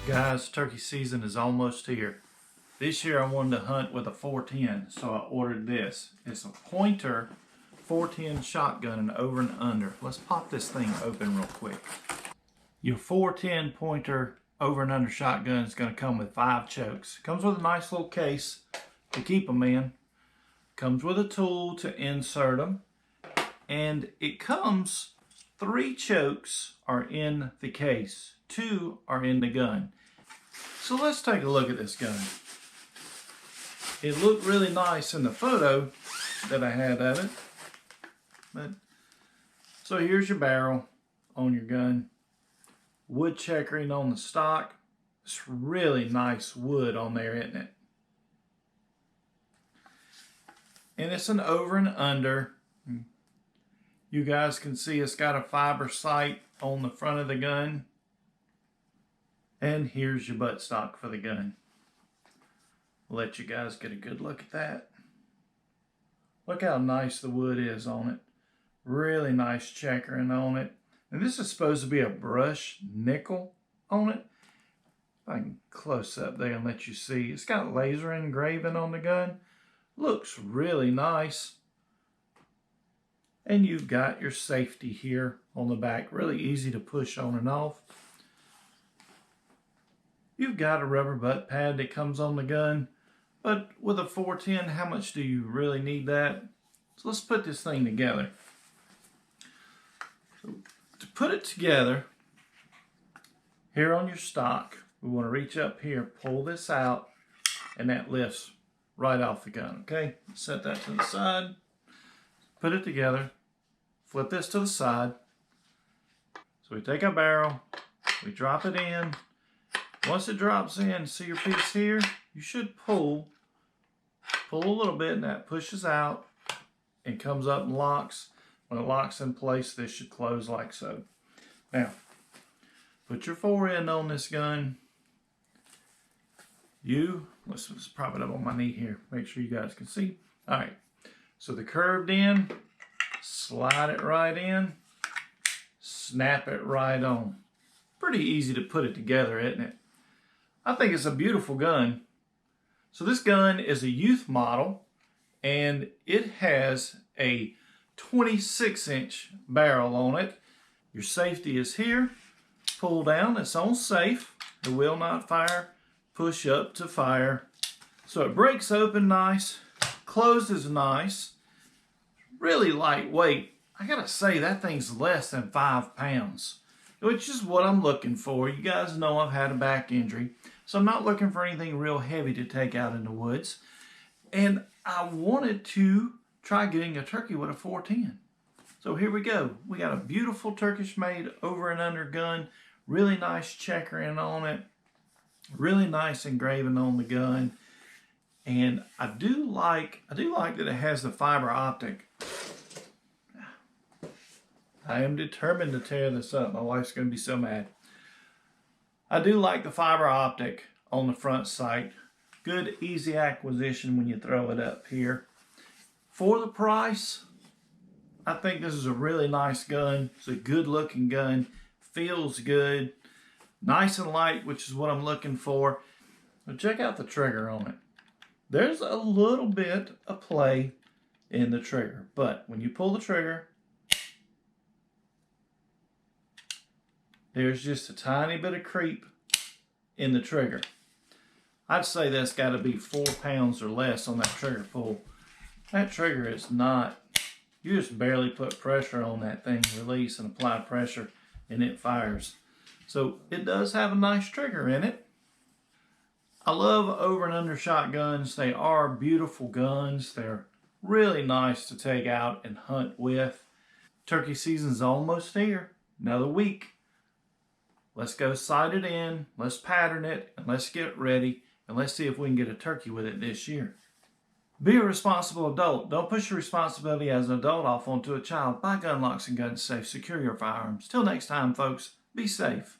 Guys, turkey season is almost here. This year I wanted to hunt with a 410, so I ordered this. It's a pointer 410 shotgun and over and under. Let's pop this thing open real quick. Your 410 pointer over and under shotgun is going to come with 5 chokes. Comes with a nice little case to keep them in. Comes with a tool to insert them. And it comes, 3 chokes are in the case. 2 are in the gun. So let's take a look at this gun. It looked really nice in the photo that I had of it. So here's your barrel on your gun. Wood checkering on the stock. It's really nice wood on there, isn't it? And it's an over and under. You guys can see it's got a fiber sight on the front of the gun. And here's your buttstock for the gun. I'll let you guys get a good look at that. Look how nice the wood is on it. Really nice checkering on it. And this is supposed to be a brush nickel on it. If I can close up there and let you see. It's got laser engraving on the gun. Looks really nice. And you've got your safety here on the back. Really easy to push on and off. You've got a rubber butt pad that comes on the gun, but with a 410, how much do you really need that? So let's put this thing together. So to put it together, here on your stock, we want to reach up here, pull this out, and that lifts right off the gun, okay? Set that to the side, put it together, flip this to the side. So we take our barrel, we drop it in. Once it drops in, see your piece here? You should pull a little bit, and that pushes out and comes up and locks. When it locks in place, this should close like so. Now, put your forend on this gun. Let's prop it up on my knee here. Make sure you guys can see. All right, so the curved end, slide it right in, snap it right on. Pretty easy to put it together, isn't it? I think it's a beautiful gun. So this gun is a youth model, and it has a 26-inch barrel on it. Your safety is here. Pull down, it's on safe. It will not fire. Push up to fire. So it breaks open nice. Closed is nice. Really lightweight. I gotta say, that thing's less than 5 pounds, which is what I'm looking for. You guys know I've had a back injury, so I'm not looking for anything real heavy to take out in the woods. And I wanted to try getting a turkey with a 410. So here we go. We got a beautiful Turkish made over and under gun. Really nice checkering on it. Really nice engraving on the gun. And I do like that it has the fiber optic. I am determined to tear this up. My wife's going to be so mad. I do like the fiber optic on the front sight. Good, easy acquisition when you throw it up here. For the price, I think this is a really nice gun. It's a good looking gun. Feels good. Nice and light, which is what I'm looking for. But check out the trigger on it. There's a little bit of play in the trigger. But when you pull the trigger, there's just a tiny bit of creep in the trigger. I'd say that's got to be 4 pounds or less on that trigger pull. That trigger is not, you just barely put pressure on that thing, release and apply pressure, and it fires. So it does have a nice trigger in it. I love over and under shotguns. They are beautiful guns. They're really nice to take out and hunt with. Turkey season's almost here. Another week. Let's go sight it in, let's pattern it, and let's get ready, and let's see if we can get a turkey with it this year. Be a responsible adult. Don't push your responsibility as an adult off onto a child. Buy gun locks and gun safe. Secure your firearms. Till next time, folks, be safe.